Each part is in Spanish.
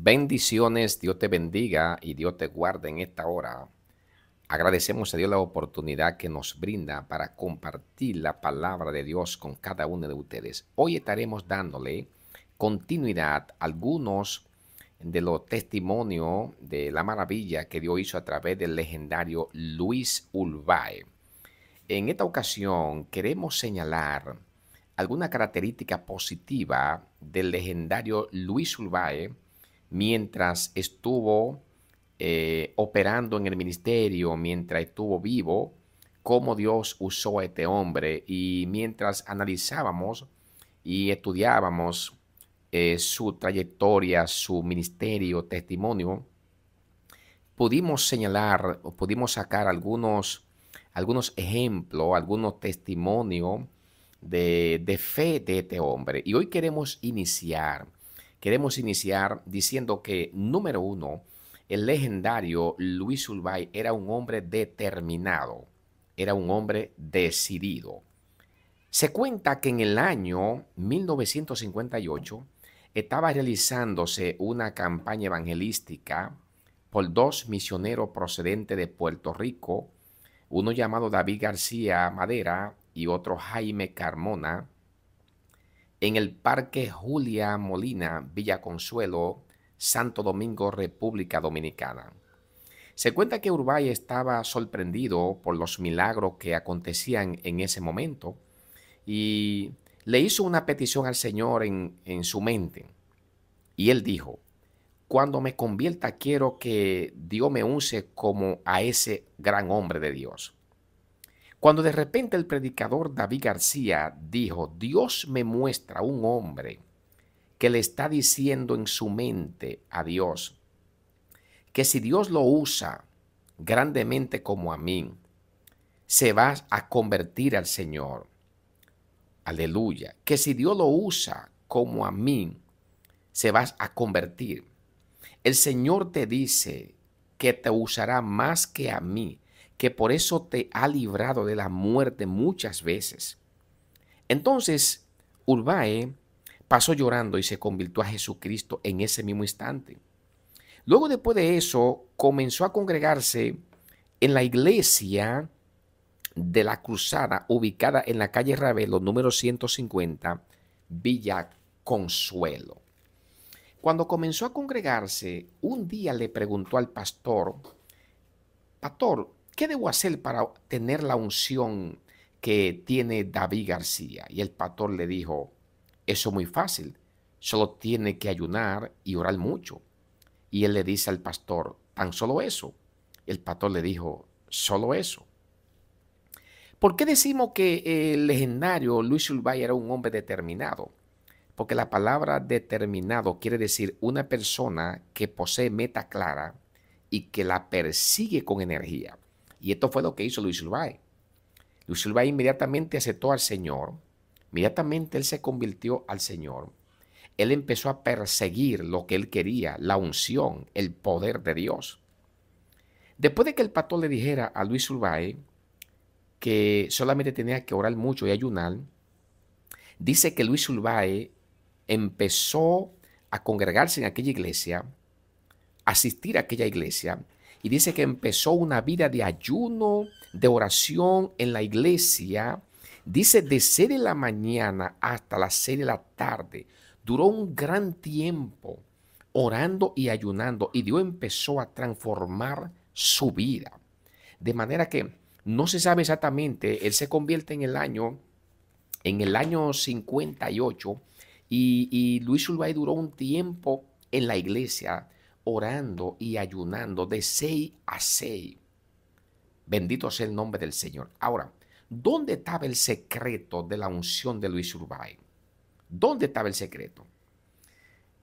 Bendiciones, Dios te bendiga y Dios te guarde en esta hora. Agradecemos a Dios la oportunidad que nos brinda para compartir la palabra de Dios con cada uno de ustedes. Hoy estaremos dándole continuidad a algunos de los testimonios de la maravilla que Dios hizo a través del legendario Luis Ulvae. En esta ocasión queremos señalar alguna característica positiva del legendario Luis Ulvae mientras estuvo operando en el ministerio, mientras estuvo vivo, cómo Dios usó a este hombre, y mientras analizábamos y estudiábamos su trayectoria, su ministerio, testimonio, pudimos señalar o pudimos sacar algunos ejemplos, algunos testimonios de fe de este hombre. Y hoy queremos iniciar diciendo que, número uno, el legendario Luis Ulvae era un hombre determinado, era un hombre decidido. Se cuenta que en el año 1958 estaba realizándose una campaña evangelística por dos misioneros procedentes de Puerto Rico, uno llamado David García Madera y otro Jaime Carmona, en el Parque Julia Molina, Villa Consuelo, Santo Domingo, República Dominicana. Se cuenta que Ulvae estaba sorprendido por los milagros que acontecían en ese momento y le hizo una petición al Señor en su mente. Y él dijo: cuando me convierta, quiero que Dios me use como a ese gran hombre de Dios. Cuando de repente el predicador David García dijo: Dios me muestra un hombre que le está diciendo en su mente a Dios que si Dios lo usa grandemente como a mí, se va a convertir al Señor. Aleluya. Que si Dios lo usa como a mí, se va a convertir. El Señor te dice que te usará más que a mí, que por eso te ha librado de la muerte muchas veces. Entonces, Ulvae pasó llorando y se convirtió a Jesucristo en ese mismo instante. Luego, después de eso, comenzó a congregarse en la iglesia de la Cruzada, ubicada en la calle Ravelo, número 150, Villa Consuelo. Cuando comenzó a congregarse, un día le preguntó al pastor: Pastor, ¿qué debo hacer para tener la unción que tiene David García? Y el pastor le dijo: eso es muy fácil, solo tiene que ayunar y orar mucho. Y él le dice al pastor: ¿tan solo eso? El pastor le dijo: solo eso. ¿Por qué decimos que el legendario Luis Ulvae era un hombre determinado? Porque la palabra determinado quiere decir una persona que posee meta clara y que la persigue con energía. Y esto fue lo que hizo Luis Ulvae. Luis Ulvae inmediatamente aceptó al Señor, inmediatamente él se convirtió al Señor. Él empezó a perseguir lo que él quería, la unción, el poder de Dios. Después de que el pastor le dijera a Luis Ulvae que solamente tenía que orar mucho y ayunar, dice que Luis Ulvae empezó a congregarse en aquella iglesia, asistir a aquella iglesia, y dice que empezó una vida de ayuno, de oración en la iglesia. Dice de 6 de la mañana hasta las 6 de la tarde. Duró un gran tiempo orando y ayunando, y Dios empezó a transformar su vida. De manera que no se sabe exactamente, él se convierte en el año 58, y Luis Ulvae duró un tiempo en la iglesia orando y ayunando de 6 a 6. Bendito sea el nombre del Señor. Ahora, ¿dónde estaba el secreto de la unción de Luis Ulvae? ¿Dónde estaba el secreto?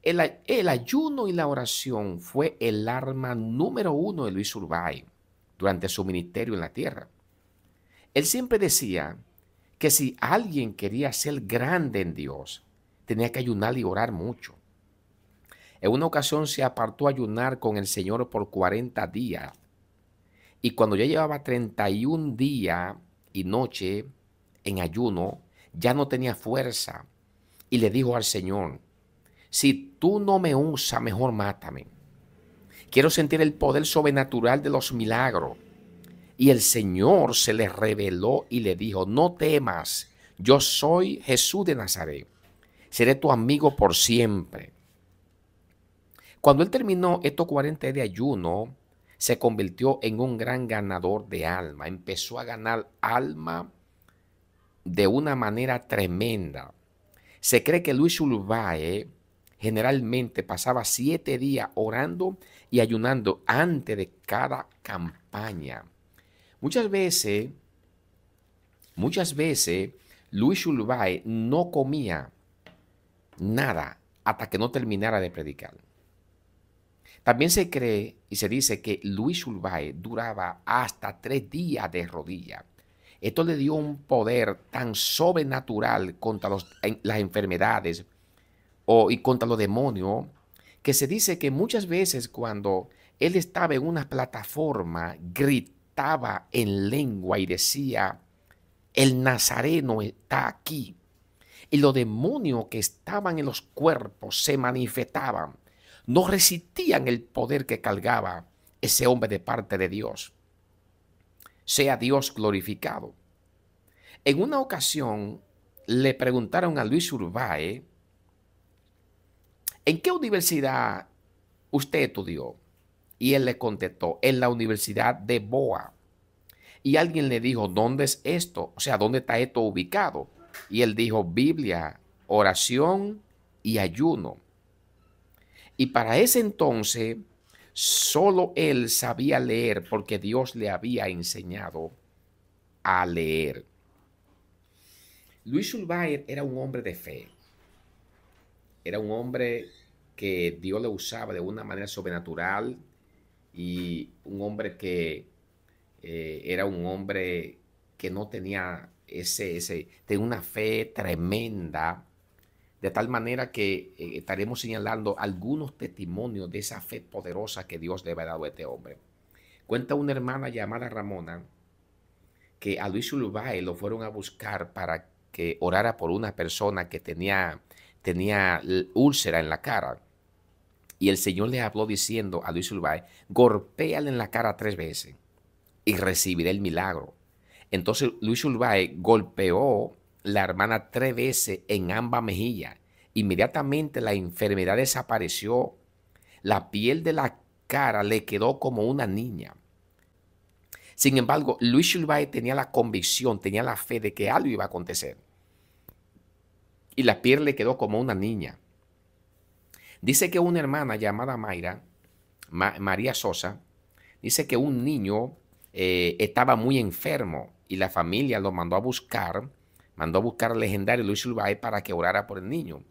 El ayuno y la oración fue el arma número uno de Luis Ulvae durante su ministerio en la tierra. Él siempre decía que si alguien quería ser grande en Dios, tenía que ayunar y orar mucho. En una ocasión se apartó a ayunar con el Señor por 40 días. Y cuando ya llevaba 31 días y noche en ayuno, ya no tenía fuerza. Y le dijo al Señor: Si tú no me usas, mejor mátame. Quiero sentir el poder sobrenatural de los milagros. Y el Señor se le reveló y le dijo, no temas, yo soy Jesús de Nazaret. Seré tu amigo por siempre. Cuando él terminó estos 40 días de ayuno, se convirtió en un gran ganador de alma. Empezó a ganar alma de una manera tremenda. Se cree que Luis Urbáez generalmente pasaba 7 días orando y ayunando antes de cada campaña. Muchas veces, Luis Urbáez no comía nada hasta que no terminara de predicar. También se cree y se dice que Luis Urbáez duraba hasta 3 días de rodillas. Esto le dio un poder tan sobrenatural contra las enfermedades y contra los demonios, que se dice que muchas veces cuando él estaba en una plataforma, gritaba en lengua y decía, el Nazareno está aquí. Y los demonios que estaban en los cuerpos se manifestaban. No resistían el poder que cargaba ese hombre de parte de Dios. Sea Dios glorificado. En una ocasión le preguntaron a Luis Urbáez, ¿en qué universidad usted estudió? Y él le contestó, en la Universidad de Boa. Y alguien le dijo, ¿dónde es esto? O sea, ¿dónde está esto ubicado? Y él dijo, Biblia, oración y ayuno. Y para ese entonces, solo él sabía leer porque Dios le había enseñado a leer. Luis Urbáez era un hombre de fe. Era un hombre que Dios le usaba de una manera sobrenatural y un hombre que era un hombre que no tenía tenía una fe tremenda, de tal manera que estaremos señalando algunos testimonios de esa fe poderosa que Dios le había dado a este hombre. Cuenta una hermana llamada Ramona que a Luis Urbáez lo fueron a buscar para que orara por una persona que tenía úlcera en la cara. Y el Señor le habló diciendo a Luis Urbáez, golpéale en la cara 3 veces y recibiré el milagro. Entonces Luis Urbáez golpeó la hermana 3 veces en ambas mejillas. Inmediatamente la enfermedad desapareció. La piel de la cara le quedó como una niña. Sin embargo, Luis Urbáez tenía la convicción, tenía la fe de que algo iba a acontecer. Y la piel le quedó como una niña. Dice que una hermana llamada María Sosa, dice que un niño estaba muy enfermo y la familia lo mandó a buscar al legendario Luis Urbáez para que orara por el niño.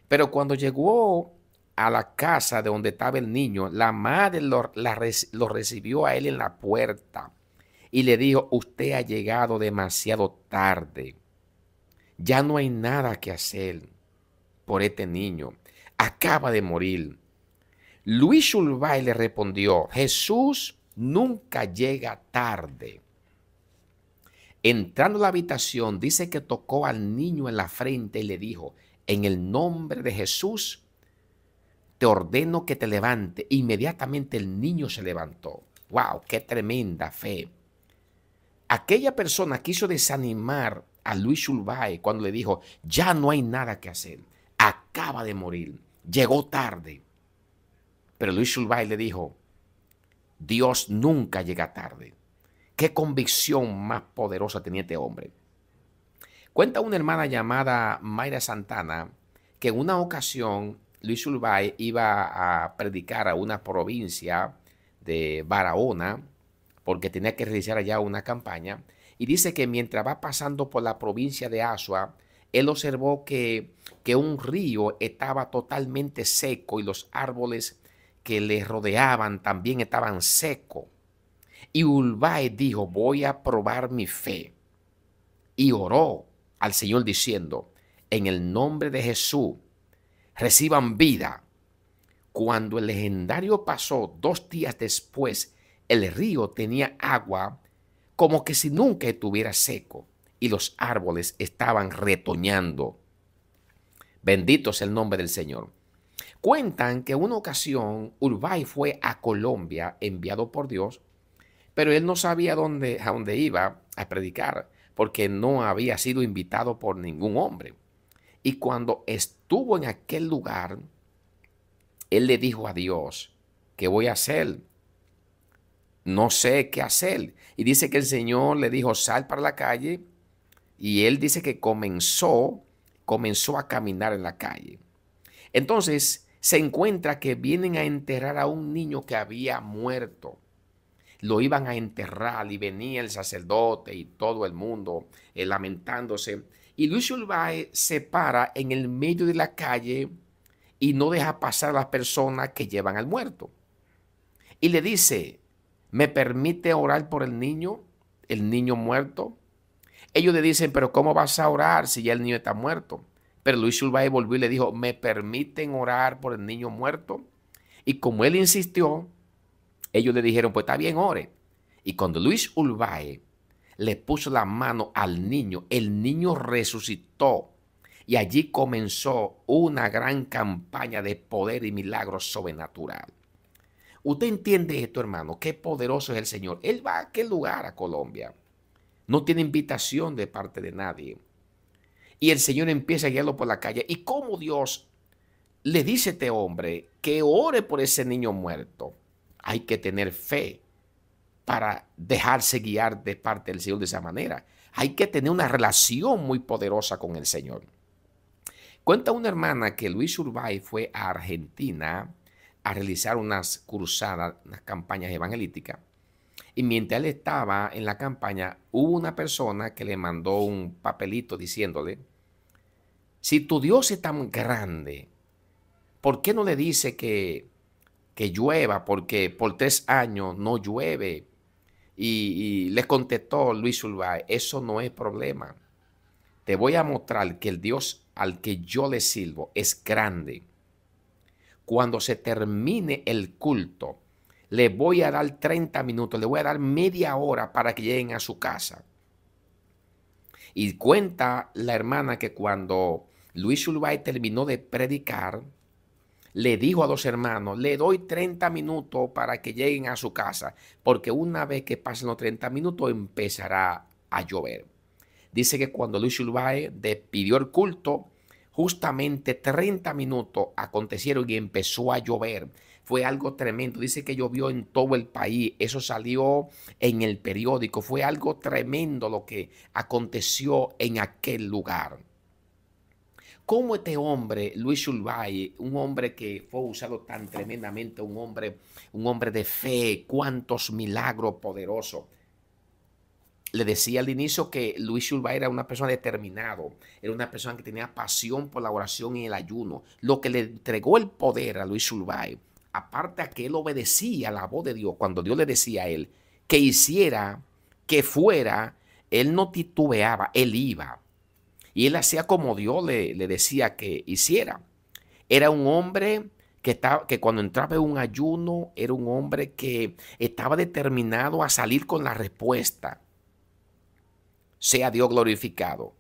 Pero cuando llegó a la casa de donde estaba el niño, la madre lo recibió a él en la puerta y le dijo, usted ha llegado demasiado tarde. Ya no hay nada que hacer por este niño. Acaba de morir. Luis Urbáez le respondió, Jesús nunca llega tarde. Entrando a la habitación, dice que tocó al niño en la frente y le dijo, en el nombre de Jesús, te ordeno que te levante. Inmediatamente el niño se levantó. ¡Wow! ¡Qué tremenda fe! Aquella persona quiso desanimar a Luis Urbáez cuando le dijo, ya no hay nada que hacer. Acaba de morir. Llegó tarde. Pero Luis Urbáez le dijo, Dios nunca llega tarde. Qué convicción más poderosa tenía este hombre. Cuenta una hermana llamada Mayra Santana que en una ocasión Luis Urbáez iba a predicar a una provincia de Barahona porque tenía que realizar allá una campaña. Y dice que mientras va pasando por la provincia de Azua, él observó que un río estaba totalmente seco y los árboles que le rodeaban también estaban secos. Y Urbáez dijo, voy a probar mi fe. Y oró al Señor diciendo, en el nombre de Jesús, reciban vida. Cuando el legendario pasó 2 días después, el río tenía agua como que si nunca estuviera seco y los árboles estaban retoñando. Bendito es el nombre del Señor. Cuentan que en una ocasión Urbay fue a Colombia enviado por Dios, pero él no sabía a dónde iba a predicar, porque no había sido invitado por ningún hombre. Y cuando estuvo en aquel lugar, él le dijo a Dios, ¿qué voy a hacer? No sé qué hacer. Y dice que el Señor le dijo, sal para la calle. Y él dice que comenzó a caminar en la calle. Entonces se encuentra que vienen a enterrar a un niño que había muerto. Lo iban a enterrar y venía el sacerdote y todo el mundo lamentándose. Y Luis Urbay se para en el medio de la calle y no deja pasar a las personas que llevan al muerto. Y le dice, ¿me permite orar por el niño muerto? Ellos le dicen, pero ¿cómo vas a orar si ya el niño está muerto? Pero Luis Urbay volvió y le dijo, ¿me permiten orar por el niño muerto? Y como él insistió, ellos le dijeron, pues está bien, ore. Y cuando Luis Urbay le puso la mano al niño, el niño resucitó. Y allí comenzó una gran campaña de poder y milagros sobrenatural. Usted entiende esto, hermano, qué poderoso es el Señor. Él va a aquel lugar, a Colombia. No tiene invitación de parte de nadie. Y el Señor empieza a guiarlo por la calle. Y cómo Dios le dice a este hombre que ore por ese niño muerto. Hay que tener fe para dejarse guiar de parte del Señor de esa manera. Hay que tener una relación muy poderosa con el Señor. Cuenta una hermana que Luis Urbay fue a Argentina a realizar unas cruzadas, unas campañas evangelísticas. Y mientras él estaba en la campaña, hubo una persona que le mandó un papelito diciéndole, si tu Dios es tan grande, ¿por qué no le dice que llueva? Porque por 3 años no llueve. Y le contestó Luis Urbay, eso no es problema. Te voy a mostrar que el Dios al que yo le sirvo es grande. Cuando se termine el culto, le voy a dar 30 minutos, le voy a dar media hora para que lleguen a su casa. Y cuenta la hermana que cuando Luis Urbay terminó de predicar, le dijo a los hermanos, le doy 30 minutos para que lleguen a su casa, porque una vez que pasen los 30 minutos empezará a llover. Dice que cuando Luis Urbay despidió el culto, justamente 30 minutos acontecieron y empezó a llover. Fue algo tremendo. Dice que llovió en todo el país. Eso salió en el periódico. Fue algo tremendo lo que aconteció en aquel lugar. Cómo este hombre, Luis Urbay, un hombre que fue usado tan tremendamente, un hombre de fe, cuántos milagros poderosos. Le decía al inicio que Luis Urbay era una persona determinada, era una persona que tenía pasión por la oración y el ayuno. Lo que le entregó el poder a Luis Urbay, aparte a que él obedecía a la voz de Dios, cuando Dios le decía a él que hiciera, que fuera, él no titubeaba, él iba. Y él hacía como Dios le decía que hiciera. Era un hombre que cuando entraba en un ayuno, era un hombre que estaba determinado a salir con la respuesta. Sea Dios glorificado.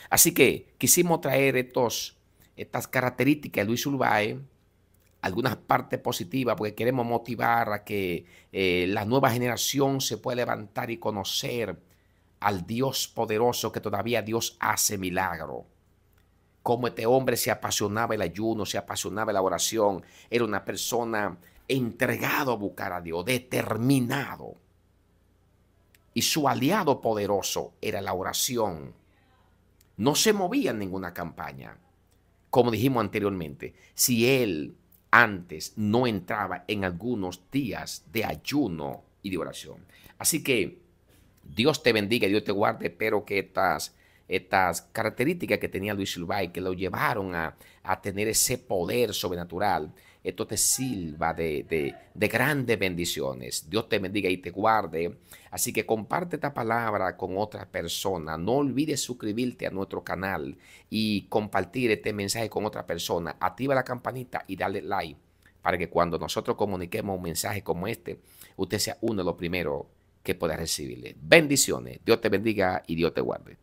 Así que quisimos traer estas características de Luis Urbay, algunas partes positivas, porque queremos motivar a que la nueva generación se pueda levantar y conocer al Dios poderoso, que todavía Dios hace milagro. Como este hombre se apasionaba el ayuno, se apasionaba la oración, era una persona entregado a buscar a Dios, determinado. Y su aliado poderoso era la oración. No se movía en ninguna campaña. Como dijimos anteriormente, si él antes no entraba en algunos días de ayuno y de oración. Así que Dios te bendiga, Dios te guarde. Espero que estas características que tenía Luis Urbay, que lo llevaron a tener ese poder sobrenatural, esto te sirva de grandes bendiciones. Dios te bendiga y te guarde. Así que comparte esta palabra con otras personas. No olvides suscribirte a nuestro canal y compartir este mensaje con otra persona. Activa la campanita y dale like para que cuando nosotros comuniquemos un mensaje como este, usted sea uno de los primeros que pueda recibirle. Bendiciones. Dios te bendiga y Dios te guarde.